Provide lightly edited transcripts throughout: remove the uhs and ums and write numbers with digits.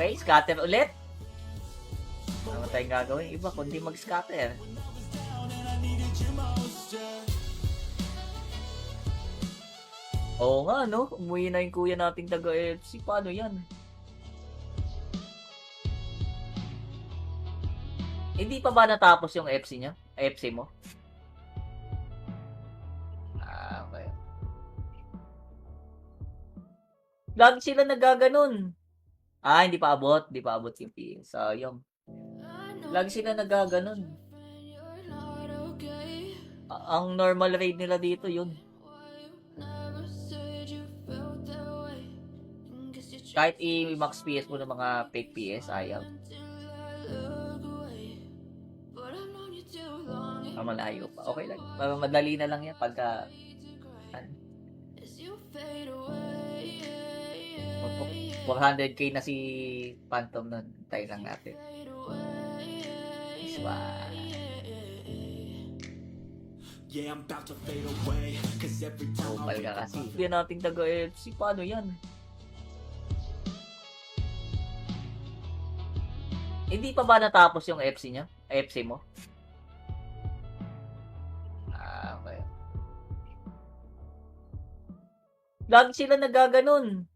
Okay, scatter ulit. Ano tayong gagawin? Iba, kundi mag-scatter. Oo nga, no? Umuwi na yung kuya nating taga-FC. Paano yan? Hindi pa ba natapos yung FC niya? FC mo? Ah, okay. Lagi sila nagaganon. Hindi pa abot. Hindi pa abot yung PS. Sayang. Lagi sila nagaganon. Ang normal raid nila dito yun. Kahit i-max PS mo ng mga fake PS, ayaw. Malayo pa. Okay lang. Madali na lang yan pagka 400k na si Phantom nun. Tayo lang natin. Yeah, I'm about to fade away. Cause every time Kupal ka kasi. Hindi nating taga-FC. Paano yan? Hindi pa ba natapos yung FC niya? FC mo? Okay. Lagi sila nagaganon.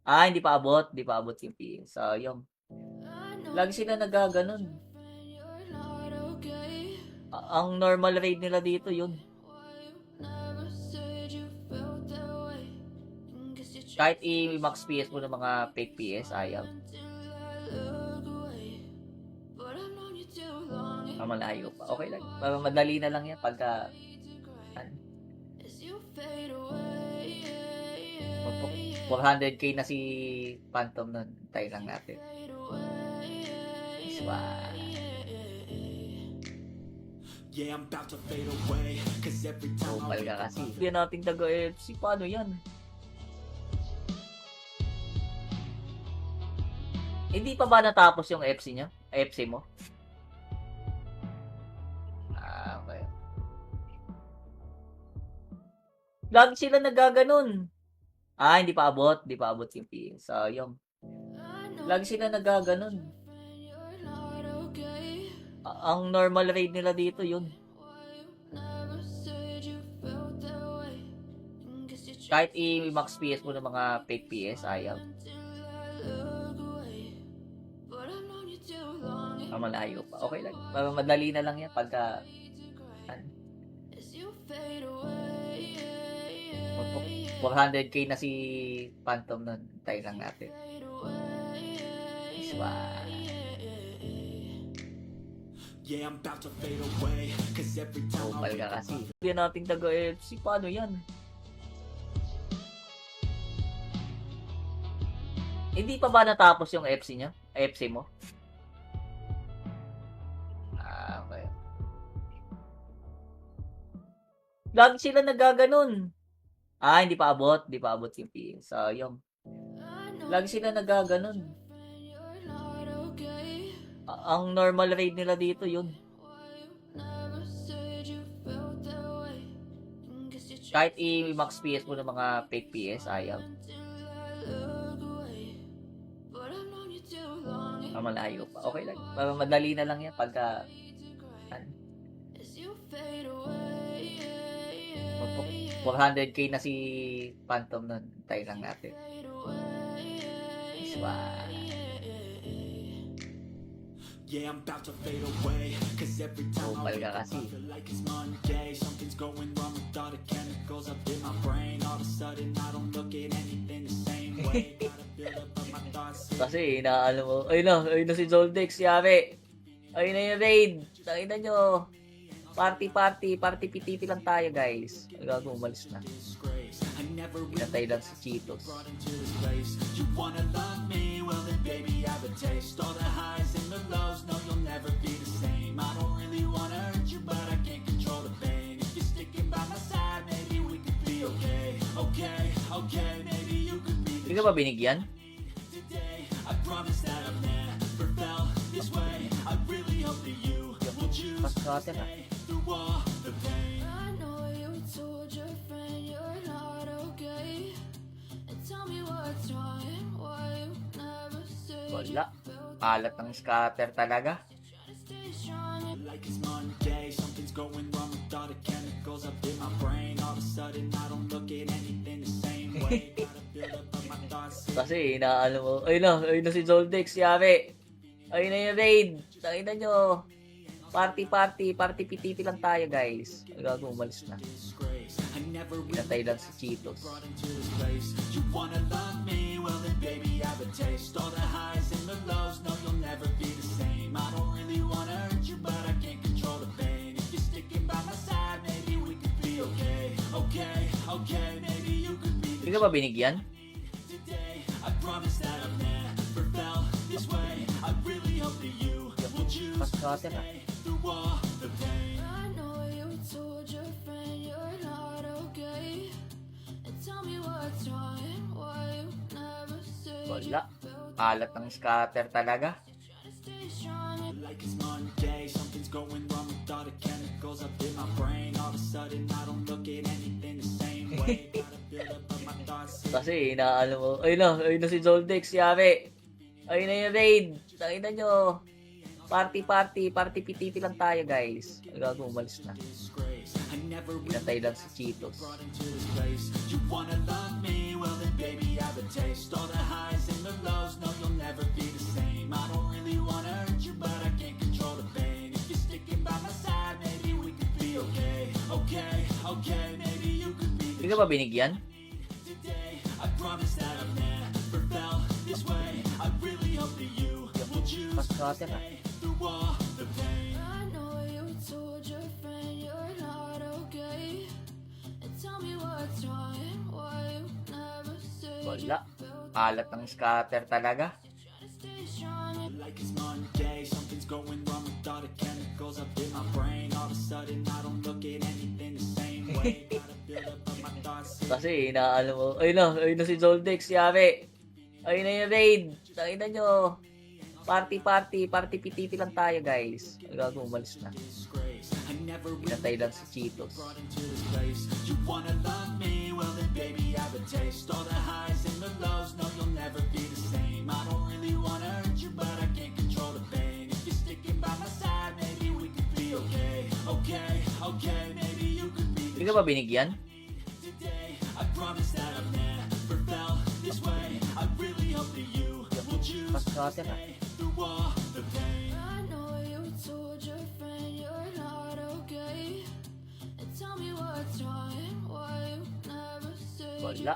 Hindi pa abot. Hindi pa abot yung PS. Sayang. Lagi sila nagaganon. Ang normal raid nila dito yun. Kahit i-max PS mo ng mga fake PS, ayaw. Malayo pa. Okay lang. Madali na lang yan pagka 400k na si Phantom nun. Tayo lang natin. yeah, I'm about to fade away. Cause every time Kupal ka kasi. Hindi nating taga-FC. Paano yan? Hindi pa ba natapos yung FC niya? FC mo? Okay. Lagi sila nagaganon. Hindi pa abot. Hindi pa abot yung PS. Sayang. Lagi sila nagaganon. Ang normal raid nila dito yun. Kahit i-max PS mo ng mga fake PS, ayaw. Malayo pa. Okay lang. Madali na lang yan pagka 400k na si Phantom nun. Tayo lang natin. yeah, I'm about to fade away. Cause every time Kupal ka kasi. Hindi nating taga-FC. Paano yan? Hindi pa ba natapos yung FC niya? FC mo? Okay. Lagi sila nagaganon. Hindi pa abot. Hindi pa abot yung PS. Sayang. Lagi sila nagaganon. Ang normal raid nila dito yun. Kahit i-max PS mo ng mga fake PS, ayaw. Malayo pa. Okay lang. Madali na lang yan pagka 400k na si Phantom nun. Tayo lang natin. yeah, I'm about to fade away. Cause every time Kupal ka kasi. I feel like it's Monday. Something's going wrong with all the chemicals up in my brain. All of a sudden I don't look at anything the same way. Gotta build up of my thoughts. Kasi inaano mo. Ayun na si Zoldex, yari. Ayun na yung raid. Nakita nyo. Party PTP lang tayo, guys. Gago, umalis na. Pinatay lang si Cheetos. You wanna love me? Well then baby I have a taste. All the highs and the lows, no you'll never be the same. I don't really wanna hurt you but I can't control the pain. If you're sticking by my side, maybe we could be okay. Okay, maybe you could be the Hindi ka ba binigyan? today. I promise that I've never felt this way. I really hope that you will choose to Paskater na. stay through all the pain. I know you told your friend you're not okay. And tell me what's wrong and why you never say Wala. Alat ng scatter talaga. Like it's Monday, something's going wrong with all the chemicals up in my brain. All of a sudden I don't look at anything the same way. Gotta build up of my thoughts. Kasi inaano mo. Ayun na si Zoldex, yari. Ayun na yung raid. Nakita nyo. Party piti lang tayo, guys. Gago, umalis na. Disgrace. I never really Pinatay lang si Cheetos. brought into this place. You wanna love me? Well then baby I have a taste. All the highs and the lows, no you'll never be the same. I don't really wanna hurt you but I can't control the pain. If you're sticking by my side, maybe we could be okay. Okay, maybe you could be Hindi the ka ba binigyan? today. I promise that I've never felt this way. I really hope that you will choose to Scatter ah. stay through all the pain. I know you told your friend you're not okay. And tell me what's wrong and why you never say Wala. Alat ng scatter talaga. to stay strong. Like it's Monday, something's going wrong with all the chemicals up in my brain. All of a sudden I don't look at anything the same way. Gotta build up of my thoughts. Kasi inaano mo. Ayun na si Zoldex, yari. Ayun na yung raid. Nakita nyo. Party piti lang tayo, guys. Gago, umalis na. Disgrace. I never really Pinatay lang si Cheetos. brought into this place. You wanna love me? Well then baby I have a taste. All the highs and the lows, no you'll never be the same. I don't really wanna hurt you but I can't control the pain. If you're sticking by my side, maybe we could be okay. Okay, maybe you could be Hindi the ka ba binigyan? today. I promise that I've never felt this way. I really hope that you will choose to Scatter ah. stay through all the pain. I know you told your friend you're not okay. And tell me what's wrong and why you never say Wala. Alat ng scatter talaga. to stay strong. Like it's Monday, something's going wrong with all the chemicals up in my brain. All of a sudden I don't look at anything the same way. Gotta build up of my thoughts. Kasi inaano mo. Ayun na si Zoldex, yari. Ayun na yung raid. Nakita nyo. Party piti lang tayo, guys. Gago, umalis na. Disgrace. I never really Pinatay lang si Cheetos. brought into this place. You wanna love me? Well then baby I have a taste. All the highs and the lows, no you'll never be the same. I don't really wanna hurt you but I can't control the pain. If you're sticking by my side, maybe we could be okay. Okay, maybe you could be Hindi ka ba binigyan? today. I promise that I've never felt this way. I really hope that you will choose to Scatter ah. stay through all the pain. I know you told your friend you're not okay. And tell me what's wrong and why you never say Wala.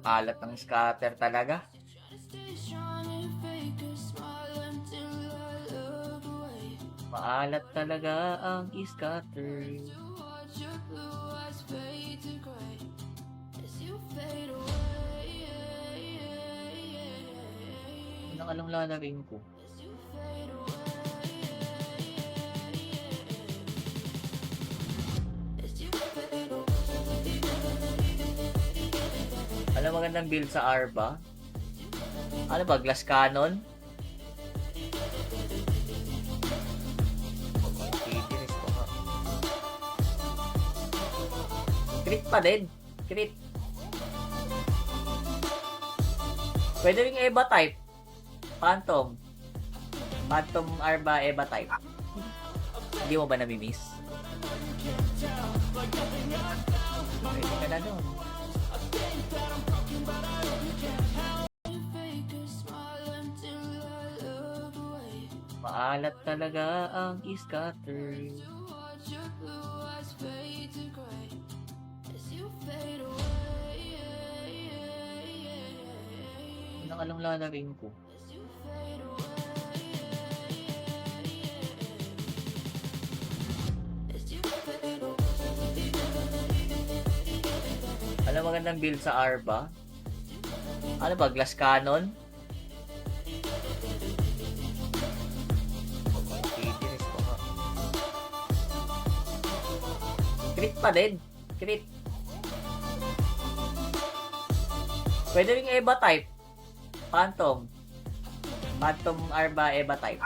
Alat ng scatter talaga. to stay strong and fake a smile until I look away. Maalat talaga ang scatter. To watch your blue eyes fade to gray as you fade away. Ano ka lang lalaring ko? As you fade away. As you fade away. Alam, magandang build sa Arba. Ano ba? Glass cannon? Titiris ko nga. Crit pa din. Crit. Pwede rin Eva type. Phantom. Phantom Arba Eva type. Hindi mo ba namimiss? Pwede ka na doon. Fake a smile until I look away. Maalat talaga ang scatter. To watch your blue eyes fade to gray as you fade away. Ano ka lang lalaring ko? As you fade away. As you fade away. Alam, magandang build sa Arba. Ano ba? Glass cannon? Titiris ko nga. Crit pa din. Crit. Pwede rin Eva type. Phantom. Phantom Arba Eva type.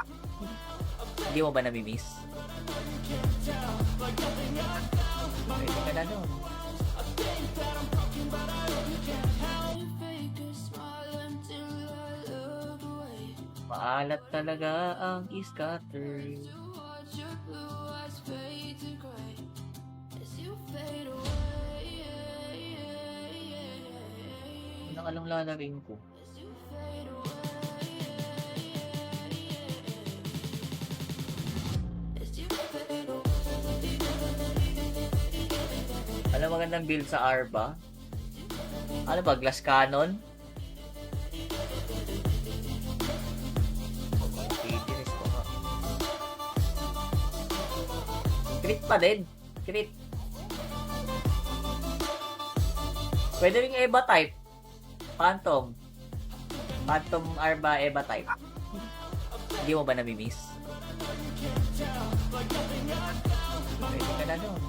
Hindi mo ba namimiss? Pwede ka na doon. Fake a smile until I look away. Maalat talaga ang scatter. To watch your blue eyes fade to gray as you fade away. Nakalong lalaring ko. As you fade away. As you fade away. Alam, magandang build sa Arba. Ano ba? Glass Cannon? Titiris ko nga. Crit pa din. Crit. Pwede rin Eva type. Phantom. Phantom Arba Eva type. Hindi mo ba namimiss? Pwede ka na nun.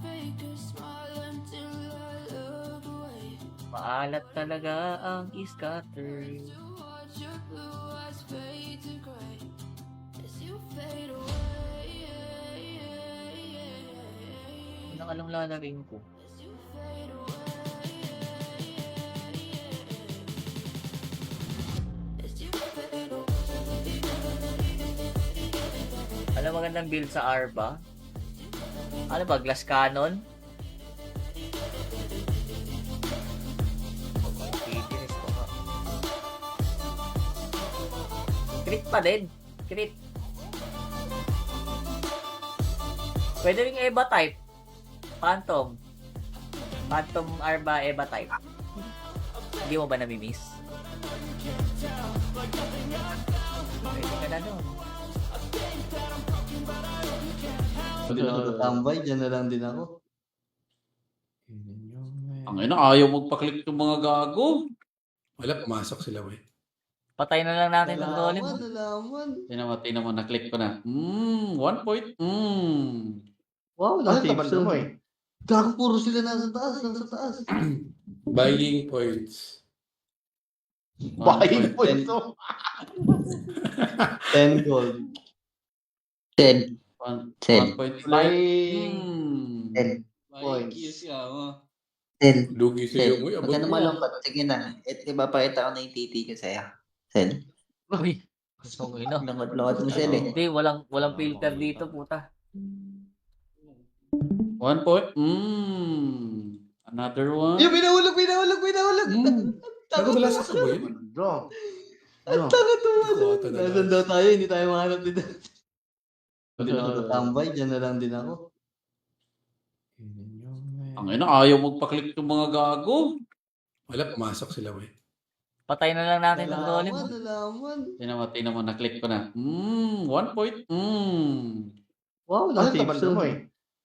Fake a smile until I look away. Maalat talaga ang scatter. To watch your blue eyes fade to gray as you fade away. Nakalong lalaring ko. As you fade away. As you fade away. Alam, magandang build sa Arba. Ano ba? Glass Cannon? Titiris ko nga. Crit pa din. Crit. Pwede rin Eva type. Phantom. Phantom Arba Eva type. Hindi mo ba namimiss? Pwede ka na nun. Pag nakatambay, dyan na lang din ako. Ang ina, ayaw magpa-click yung mga gago. Wala, pumasok sila, we. Patay na lang natin ng golem. Nalaman. Tingnan mo, na-click ko na. 1 point. Wow, Ano na-save tabanda zone. mo eh? Gago, puro sila nasa taas. Buying points. Buying point, po ten. ito. 10 gold. 10. 1.5. Buying. 10. Points. 10. Lugi sila mo. Huwag ka na malungkot. Sige na. Ipapakita ko na yung titi ko sa'yo. 10. Uy. So, ino. Lungkot-lungkot mo sila eh. Hindi, walang filter dito, puta. 1 point. Another one. Yung pinahulog. Bago wala sa kaboy yun. Draw. Ang Draw. tanga to. Kota na Nasaan lang. daw tayo, hindi tayo mahanap dito. Pag nakatambay, dyan na lang din ako. Ang ina, ayaw magpa-click yung mga gago. Wala, pumasok sila, we. Patay na lang natin ng golem. Nalaman. Tingnan mo, na-click ko na. 1 point. Wow, Ano na-save tabanda mo zone. eh?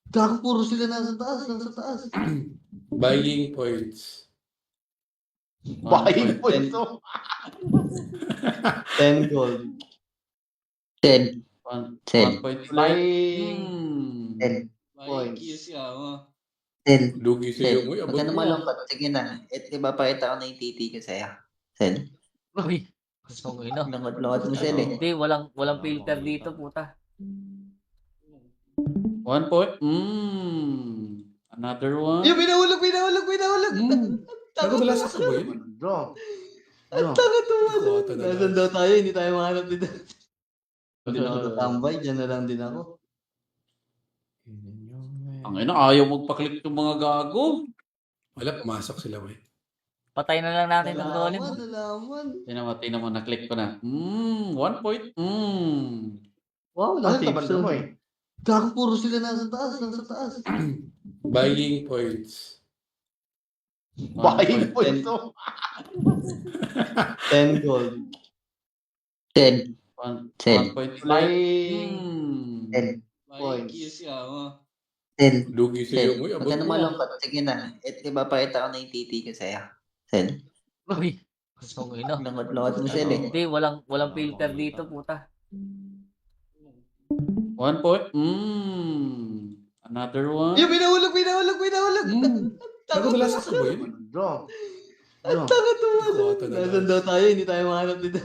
Gago, puro sila nasa taas. Buying points. Buying po 10. ito. 10 gold. 10. 1.5. Buying. 10. Points. 10. Lugi sila mo. Huwag ka na malungkot. Sige na. Ipapakita ko na yung titi ko sa'yo. 10. Uy. So, ino. Lungkot-lungkot mo sila eh. Hindi, walang filter dito, puta. 1 point. Another one. Yung pinahulog. Bago wala sa kaboy yun. Draw. Ang Draw. tanga to. Kota na Nasaan lang. daw tayo, hindi tayo mahanap dito. Pag nakatambay, dyan na lang din ako. Ang ina, ayaw magpa-click yung mga gago. Wala, pumasok sila, we. Patay na lang natin ng golem. Nalaman. Tingnan mo, na-click ko na. 1 point. Wow, Ano na-save tabanda mo zone. eh? Gago, puro sila nasa taas. Buying points. Buying po 10. ito. 10 gold. 10. 1.5. Buying. 10. Points. 10. Lugi sila mo. Huwag ka na malungkot. Sige na. Ipapakita ko na yung titi ko sa'yo. 10. Uy. So, ino. Lungkot-lungkot mo sila eh. Hindi, walang filter dito, puta. 1 point. Another one. Yung pinahulog. Bago wala sa kaboy yun. Draw. Ang Draw. tanga to. Kota na lang. Nasaan daw tayo, hindi tayo mahanap dito.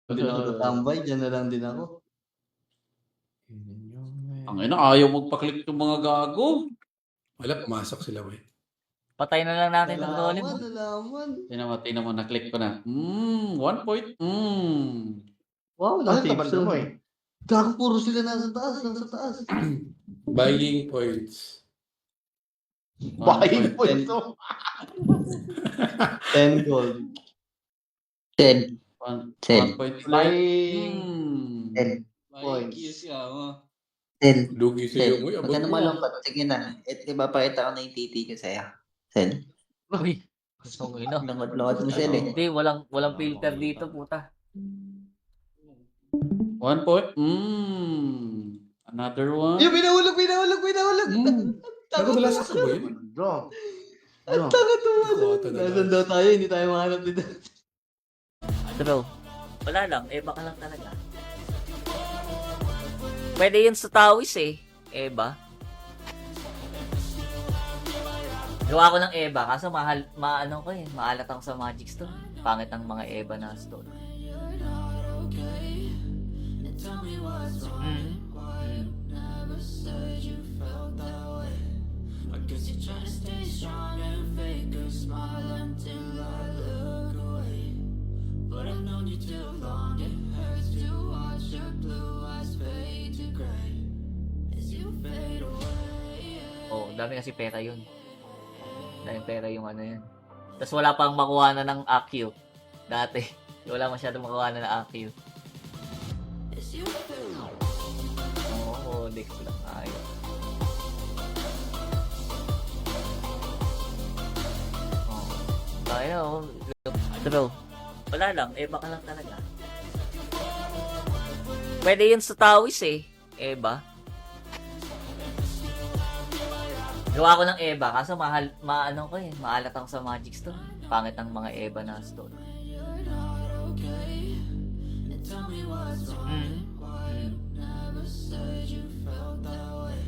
Pag nakatambay, dyan na lang din ako. Ang ina, ayaw magpa-click yung mga gago. Wala, pumasok sila, we. Patay na lang natin ng golem. Nalaman. Tingnan mo, na-click ko na. 1 point. Wow, Ano na-safe tabanda mo zone. eh? Gago, puro sila nasa taas. Buying points. Buying point. points to. 10 gold. 10. 1 point. Buying 10. points. ah. 10. Lugi sa'yo. Uy, Huwag abot ka na mo. malungkot. Sige na. Papakita ko na yung titi ko sa'yo. Sel. Uy. Ang ina. Lungkot-lungkot mo, Sel eh. Hindi, walang filter dito, puta. 1 point. Another one. Yung pinahulog. Nagudulas ako ba yun? Draw. Ang tanga to. Kota na Nasaan lang. daw tayo? Hindi tayo mahanap dito. Bro, wala lang. Baka lang talaga. Pwede yun sa Tawis eh. Eba. Gawa ko ng Eba. Kaso maano ko eh. Maalat ako sa Magic Stone. Pangit ang mga Eba na stone. You're not okay. And tell me what's wrong. Why you never said you felt that way? I guess you're trying to stay strong and fake a smile until I look away. But I've known you too long. It hurts to watch your blue eyes fade to gray as you fade away. Oh, dami kasi pera yun. Daming pera yung ano yun. Tapos wala pang makuha na ng AQ. Dati. Wala masyadong makuha na ng AQ. As you fade Oo, Dex lang. Ayos. Oh. Kaya, oh. Bro, wala lang. Baka lang talaga. Pwede yun sa Tawis eh. Eba. Gawa ko ng Eba. Kaso maano ko eh. Maalat ako sa Magic Stone. Pangit ang mga Eba na stone. you're not okay. And tell me what's wrong. Why you never said you felt that way?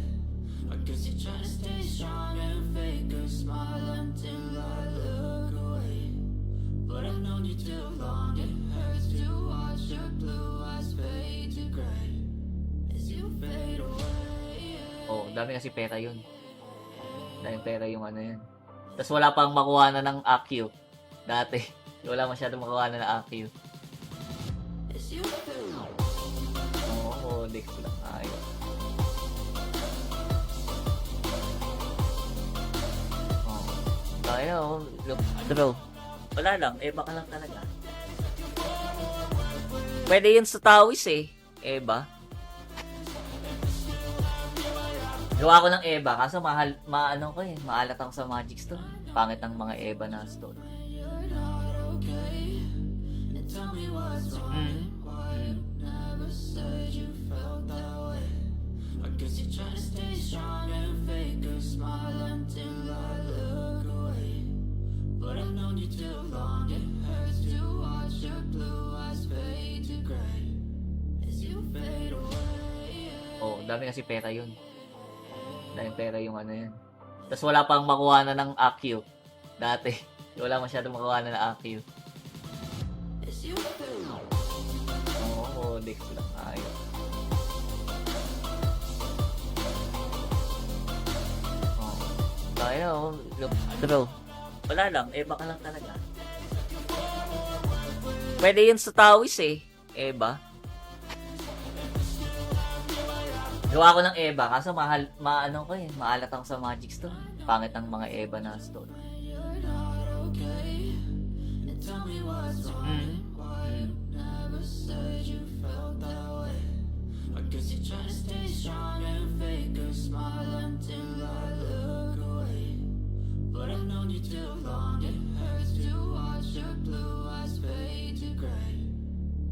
I guess you're trying to stay strong and fake a smile until I look away. But I've known you too long. It hurts to watch your blue eyes fade to gray as you fade away. Oh, dami kasi pera yun. Daming pera yung ano yun. Tapos wala pang makuha na ng AQ. Dati. Wala masyadong makuha na ng AQ. As you fade Oo, Dex lang. Ayos. Oh. Kaya, oh. Bro, wala lang. Baka lang talaga. Pwede yun sa Tawis eh. Eba. Gawa ko ng Eba. Kaso maano ko eh. Maalat ako sa Magic Stone. Pangit ang mga Eba na stone. you're not okay. And tell me what's wrong. Why you never said you felt that way? I guess you're trying to stay strong and fake a smile until I look away. But I've known you too long. It hurts to watch your blue eyes fade to gray as you fade away. Oh, dami kasi pera yun. Daming pera yung ano yun. Tapos wala pang makuha na ng AQ. Dati. Wala masyadong makuha na ng AQ. As you fade Oo, Dex lang. Ayos. Oh. Kaya, oh. Bro, wala lang. Baka lang talaga. Pwede yun sa Tawis eh. Eba. Gawa ko ng Eba. Kaso maano ko eh. Maalat ako sa Magic Stone. Pangit ang mga Eba na stone. you're not okay. And tell me what's wrong. Why you never said you felt that way? I guess you're trying to stay strong and fake a smile until I look away. But I've known you too long. It hurts to watch your blue eyes fade to gray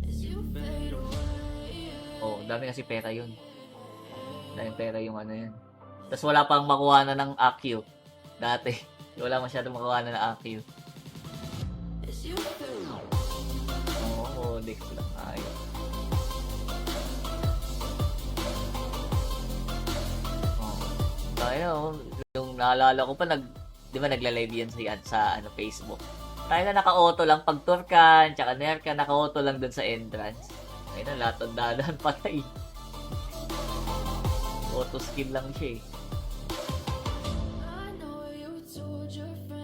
as you fade away. Oh, dami kasi pera yun. Daming pera yung ano yun. Tapos wala pang makuha na ng AQ. Dati. Wala masyadong makuha na ng AQ. As you fade Oo, Dex lang. Ayos. Oh. Kaya, oh. Yung naalala ko pa, di ba nagla-live yan sa ano, Facebook. Kaya na naka-auto lang pag Turkan, tsaka Nerka, naka-auto lang dun sa entrance. Ayun na, lahat ng dadan patay. Auto skill lang siya eh. I know you told your friend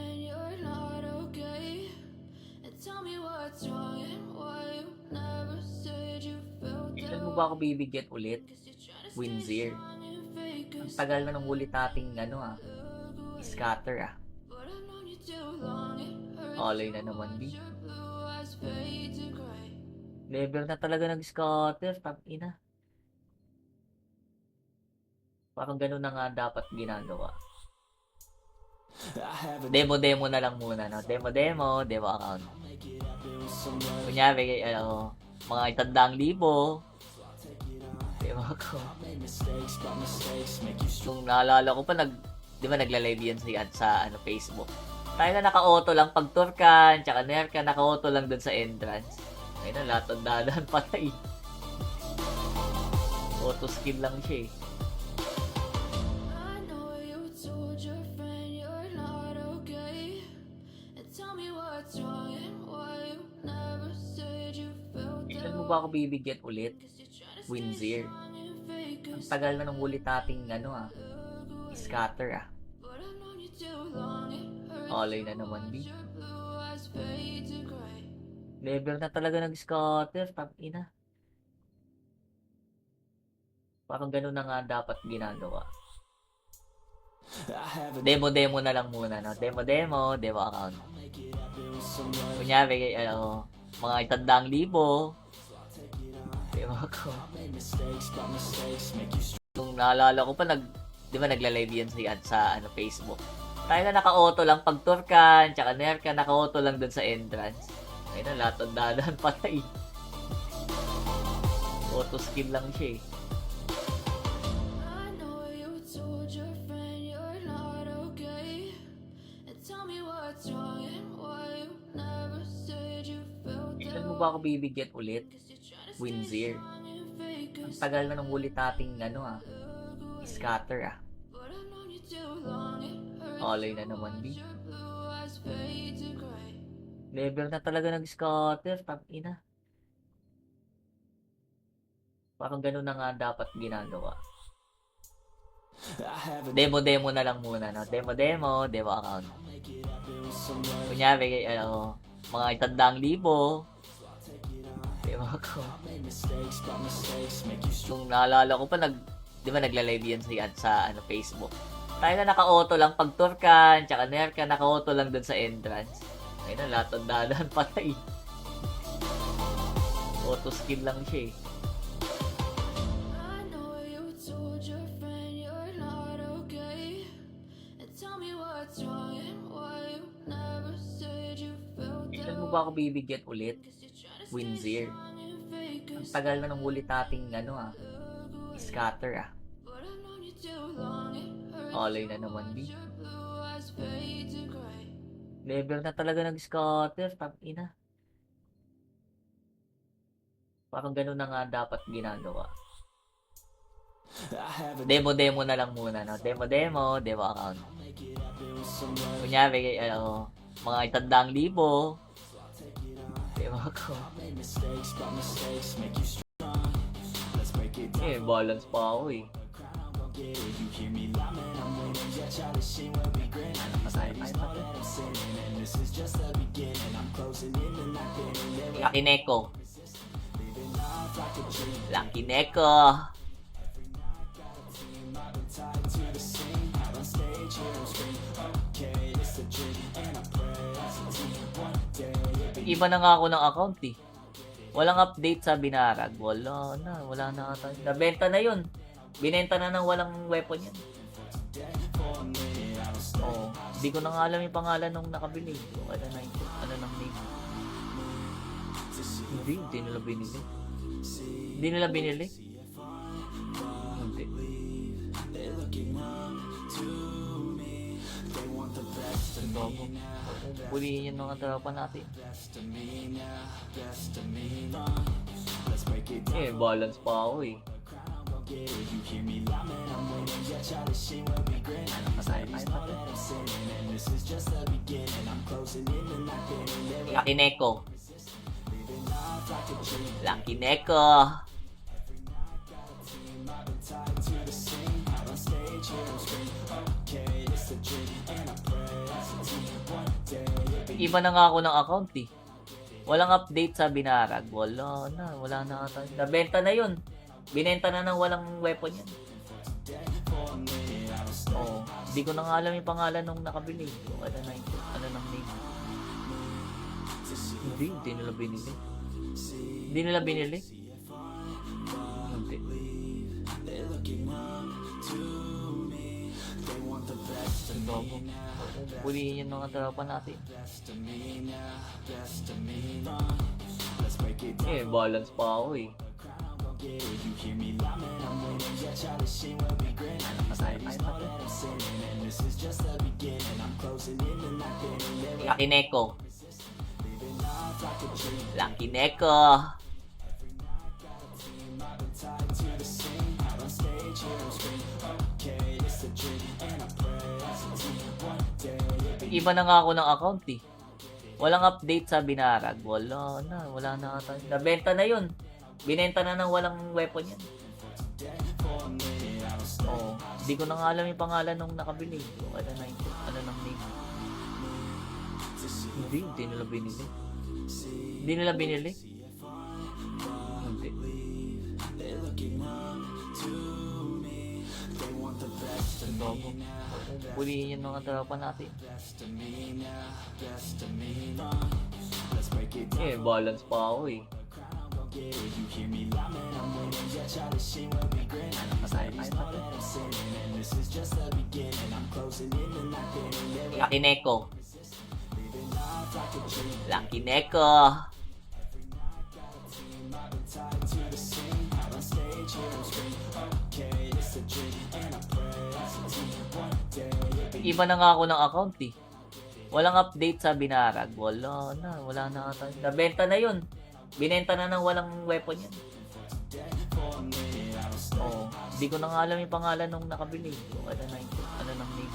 me what's wrong and why you never said you felt Kailan that mo way. ba ako bibigyan ulit? Guess you're trying to stay Windsir. strong and fake Ang us tagal na nung huli nating scatter But I've known you too long, it hurts Alay to na naman, watch B. your blue eyes fade to gray. Never na talaga nag-scatter. Ina. Parang ganun na nga dapat ginagawa. Demo na lang muna, no? Demo account. Kunyari, mga 100,000. Demo ako. Kung naalala ko pa, di ba nagla-live yan sa Facebook. Tayo na naka-auto lang pag Turkan, tsaka Nerka, naka-auto lang dun sa entrance. Ayun na, lahat ng dadaan patay. Auto skill lang siya eh. I know you told your friend you're not okay. And tell me what's wrong and why you never said you felt Kailan that mo way. ba ako bibigyan ulit? Guess you're trying to stay Windsir. strong and fake Ang us tagal na nung huli nating scatter But I've known you too long, it hurts Alay to na naman, B. watch your blue eyes fade to gray. Never na talaga nag-scatter. Ina. Parang ganun na nga dapat ginagawa. Demo na lang muna, no? Demo account. Kunyari, mga 100,000. Demo ako. Kung naalala ko pa, di ba nagla-live yan sa Facebook. Tayo na naka-auto lang pag Turkan, tsaka Nerka, naka-auto lang dun sa entrance. Ayun na, lahat ng dadaan patay. Auto skill lang siya eh. I know you told your friend you're not okay. And tell me what's wrong and why you never said you felt Kailan that mo way. ba ako bibigyan ulit? Guess you're trying to stay Windsir. strong and fake Ang us tagal na nung huli nating scatter But I've known you too long, it hurts Alay na to naman, B. watch your blue eyes fade to gray. Never na talaga nag-scatter. Ina. Parang ganun na nga dapat ginagawa. Demo na lang muna, no? Demo account. Kunyari, mga 100,000. Demo ako. Kung naalala ko pa, di ba nagla-live yan sa Facebook. Tayo na naka-auto lang pag Turkan, tsaka Nerka, naka-auto lang dun sa entrance. Ayun na, lahat ng dadaan patay. Auto skill lang siya eh. I know you told your friend you're not okay. And tell me what's wrong and why you never said you felt Kailan that mo way. ba ako bibigyan ulit? Guess you're trying to stay Windsir. strong and fake Ang us tagal na nung huli nating scatter But I've known you too long, it hurts Alay na to naman, B. watch your blue eyes fade to gray. Never na talaga nag-scatter. Ina. Parang ganun na nga dapat ginagawa. Demo na lang muna, no? Demo account. Kunyari, mga 100,000. Demo ako. Balance pa ako eh. Lucky Neko. Lucky Neko. Iba na nga ako ng account eh. Walang update sa Binarag. Wala na ata. Nabenta na yun. Binenta na ng walang weapon yan. Oo. Hindi ko na nga alam yung pangalan nung nakabili. Ano nang name. Hindi nila binili. Hindi nila binili. Hindi. Pulihin yung mga tropa natin. Balance pa ako eh. Lucky Neko. Lucky Neko. Iba na nga ako ng account eh. Walang update sa Binarag. Wala na ata. Nabenta na yun. Binenta na ng walang weapon yan. Oo. Hindi ko na nga alam yung pangalan nung nakabili. Yung ano nang name. Hindi nila binili. Hindi nila binili. Hindi. Bago. Pulihin yung mga tropa natin. Balance pa ako eh. Lucky Neko. Lucky Neko. Iba na nga ako ng account eh. Walang update sa Binarag. Wala na ata. Nabenta na yun. Binenta na ng walang weapon yan. Oo. Hindi ko na nga alam yung pangalan nung nakabili. Yung ano nang name. Hindi nila binili. Hindi nila binili. Hindi. Bago. Pulihin yung mga tropa natin. Balance pa ako eh. Lucky Neko. Lucky Neko. Iba na nga ako ng account eh. Walang update sa Binarag. Wala na ata. Nabenta na yun. Binenta na ng walang weapon yan. Oo. Hindi ko na nga alam yung pangalan nung nakabili. Yung ano nang name.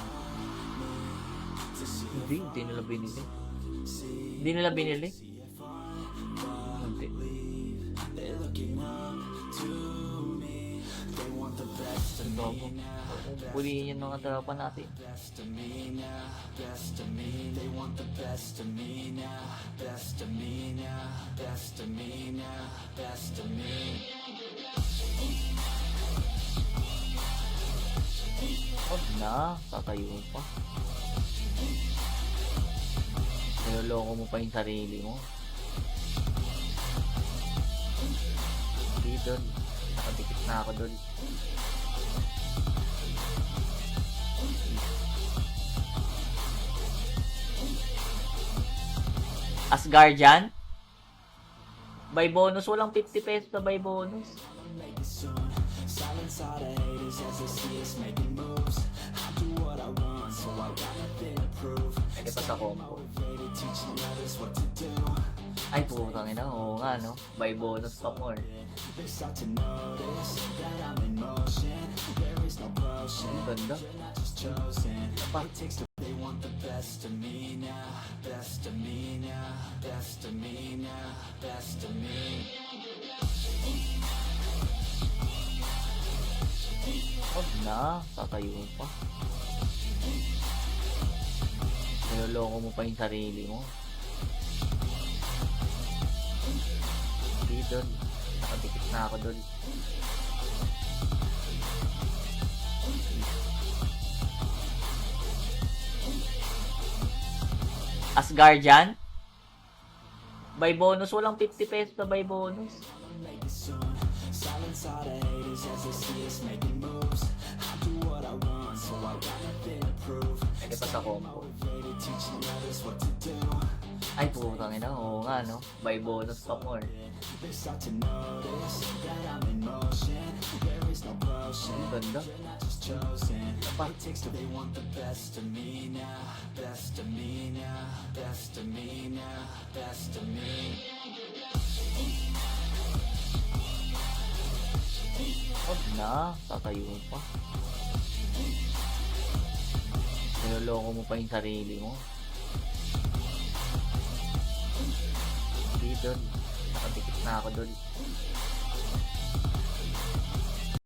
Hindi nila binili. Hindi nila binili. Hindi. Bago. Pulihin yung mga tropa natin. Huwag na, tatayo pa. Niloloko mo pa yung sarili mo. Hindi doon. Nakadikit na ako doon. Asgardian? By bonus, walang 50 pesos na by bonus. Pwede pa sa combo. Ay, putang ina. Oo nga, no? By bonus pa more. Ang ganda. Pa. Huwag na, tatayo pa. Niloloko mo pa yung sarili mo. Hindi doon. Nakadikit na ako doon. Asgardian? By bonus, walang 50 pesos na by bonus. Pwede pa sa combo. Ay, putang ina. Oo nga, no? By bonus pa more. Ang ganda. Pa. Huwag na, tatayo pa. Niloloko mo pa yung sarili mo. Hindi doon. Nakadikit na ako doon.